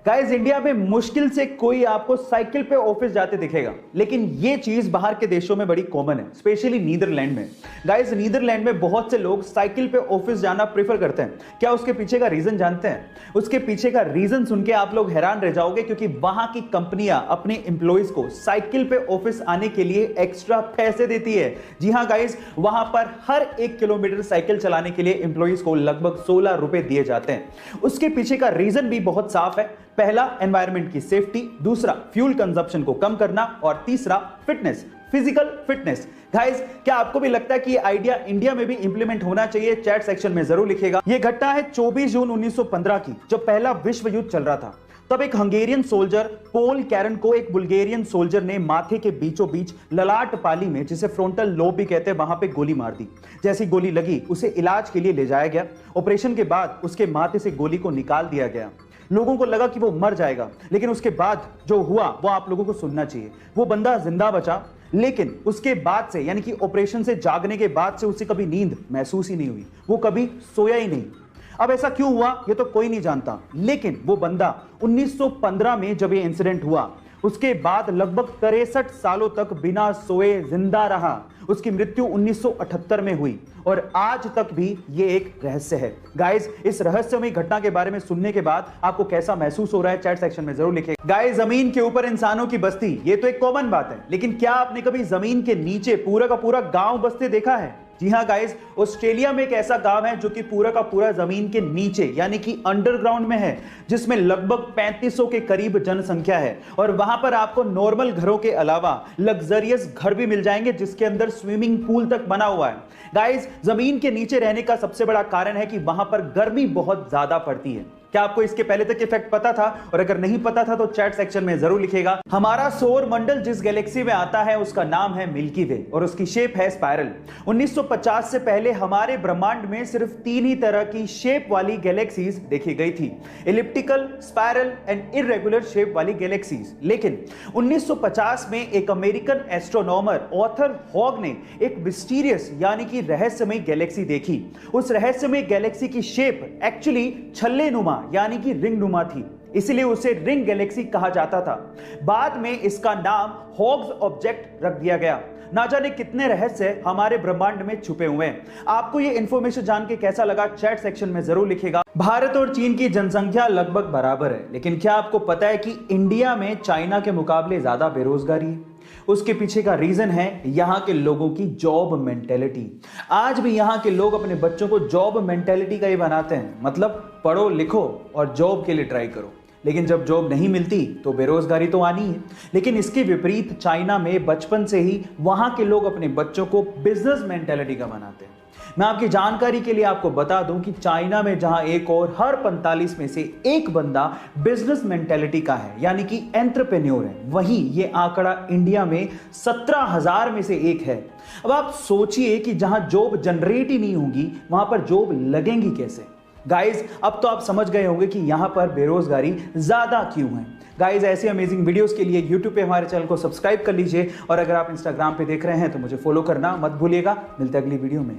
Guys, India में मुश्किल से कोई आपको साइकिल पे ऑफिस जाते दिखेगा, लेकिन ये चीज बाहर के देशों में बड़ी कॉमन है, स्पेशली नीदरलैंड में। गाइस, नीदरलैंड में बहुत से लोग साइकिल पे ऑफिस जाना प्रेफर करते हैं। क्या उसके पीछे का रीजन जानते हैं? उसके पीछे का रीजन सुन के आप लोग हैरान रह जाओगे, क्योंकि वहां की कंपनियां अपने एम्प्लॉइज को साइकिल पे ऑफिस आने के लिए एक्स्ट्रा पैसे देती है। जी हां गाइस, वहां पर हर 1 किलोमीटर साइकिल चलाने के लिए एम्प्लॉइज को लगभग 16 रुपए दिए जाते हैं। उसके पीछे का रीजन भी बहुत साफ है। पहला, एनवायरनमेंट की सेफ्टी, दूसरा, फ्यूल कंजप्शन को कम करना, और तीसरा, फिटनेस, फिजिकल फिटनेस। गाइस, क्या आपको भी लगता है कि ये आइडिया इंडिया में भी इंप्लीमेंट होना चाहिए? चैट सेक्शन में जरूर लिखिएगा। ये घटना है 24 जून 1915 की, जब पहला विश्व युद्ध चल रहा था। तब एक हंगेरियन सोल्जर पोल कैरन को एक बुल्गेरियन सोल्जर ने माथे के बीचों बीच ललाट पाली में, जिसे फ्रंटल लोब भी कहते हैं, वहां पे गोली मार दी। जैसी गोली लगी, उसे इलाज के लिए ले जाया गया। ऑपरेशन के बाद उसके माथे से गोली को निकाल दिया गया। लोगों को लगा कि वो मर जाएगा, लेकिन उसके बाद जो हुआ वो आप लोगों को सुनना चाहिए। वो बंदा जिंदा बचा, लेकिन उसके बाद से, यानी कि ऑपरेशन से जागने के बाद से, उसे कभी नींद महसूस ही नहीं हुई। वो कभी सोया ही नहीं। अब ऐसा क्यों हुआ ये तो कोई नहीं जानता, लेकिन वो बंदा 1915 में जब ये इंसिडेंट हुआ, उसके बाद लगभग 63 सालों तक बिना सोए जिंदा रहा। उसकी मृत्यु 1978 में हुई, और आज तक भी ये एक रहस्य है। गाइस, इस रहस्यमय घटना के बारे में सुनने के बाद आपको कैसा महसूस हो रहा है? चैट सेक्शन में जरूर लिखिए। गाइस, जमीन के ऊपर इंसानों की बस्ती, ये तो एक कॉमन बात है, लेकिन क्या आपने कभी जमीन के नीचे पूरा का पूरा गांव बसते देखा है? जी हां गाइस, ऑस्ट्रेलिया में एक ऐसा गांव है जो कि पूरा का पूरा जमीन के नीचे, यानी कि अंडरग्राउंड में है, जिसमें लगभग 3500 के करीब जनसंख्या है। और वहां पर आपको नॉर्मल घरों के अलावा लग्जरियस घर भी मिल जाएंगे, जिसके अंदर स्विमिंग पूल तक बना हुआ है। गाइस, जमीन के नीचे रहने का सबसे बड़ा कारण है कि वहां पर गर्मी बहुत ज्यादा पड़ती है। क्या आपको इसके पहले तक इफेक्ट पता था? और अगर नहीं पता था तो चैट सेक्शन में जरूर लिखिएगा। हमारा सौर मंडल जिस गैलेक्सी में आता है उसका नाम है मिल्की वे, और उसकी शेप है स्पाइरल। 1950 से पहले हमारे ब्रह्मांड में सिर्फ 3 ही तरह की शेप वाली गैलेक्सीज देखी गई थी: elliptical, spiral and irregular shape वाली गैलेक्सीज। लेकिन 1950 में एक अमेरिकन एस्ट्रोनॉमर ऑथर हॉग ने एक मिस्टीरियस, यानी कि रहस्यमय गैलेक्सी देखी। उस रहस्यमय गैलेक्सी की शेप एक्चुअली छल्ले नुमा, यानी कि रिंग नुमा थी, इसलिए उसे रिंग गैलेक्सी कहा जाता था। बाद में इसका नाम हॉग्स ऑब्जेक्ट रख दिया गया। ना जाने कितने रहस्य हमारे ब्रह्मांड में छुपे हुए हैं। आपको ये इंफॉर्मेशन जान के कैसा लगा? चैट सेक्शन में जरूर लिखिएगा। भारत और चीन की जनसंख्या लगभग बराबर है, लेकिन क्या आपको पता है कि इंडिया में चाइना के मुकाबले ज्यादा बेरोजगारी है? उसके पीछे का रीजन है यहां के लोगों की जॉब मेंटेलिटी। आज भी यहां के लोग अपने बच्चों को जॉब मेंटेलिटी का ही बनाते हैं, मतलब पढ़ो लिखो और जॉब के लिए ट्राई करो। लेकिन जब जॉब नहीं मिलती तो बेरोजगारी तो आनी है। लेकिन इसके विपरीत चाइना में बचपन से ही वहां के लोग अपने बच्चों को बिजनेस मेंटेलिटी का बनाते हैं। मैं आपकी जानकारी के लिए आपको बता दूं कि चाइना में जहां एक और हर 45 में से एक बंदा बिजनेस मेंटेलिटी का है, यानी कि एंटरप्रेन्योर है, वहीं ये आंकड़ा इंडिया में 17,000 में से एक है। अब आप सोचिए कि जहां जॉब जनरेट ही नहीं होगी, वहां पर जॉब लगेंगी कैसे? गाइज, अब तो आप समझ गए होंगे कि यहां पर बेरोजगारी ज्यादा क्यों है। गाइज, ऐसी अमेजिंग वीडियोस के लिए यूट्यूब पे हमारे चैनल को सब्सक्राइब कर लीजिए, और अगर आप इंस्टाग्राम पे देख रहे हैं तो मुझे फॉलो करना मत भूलिएगा। मिलते हैं अगली वीडियो में।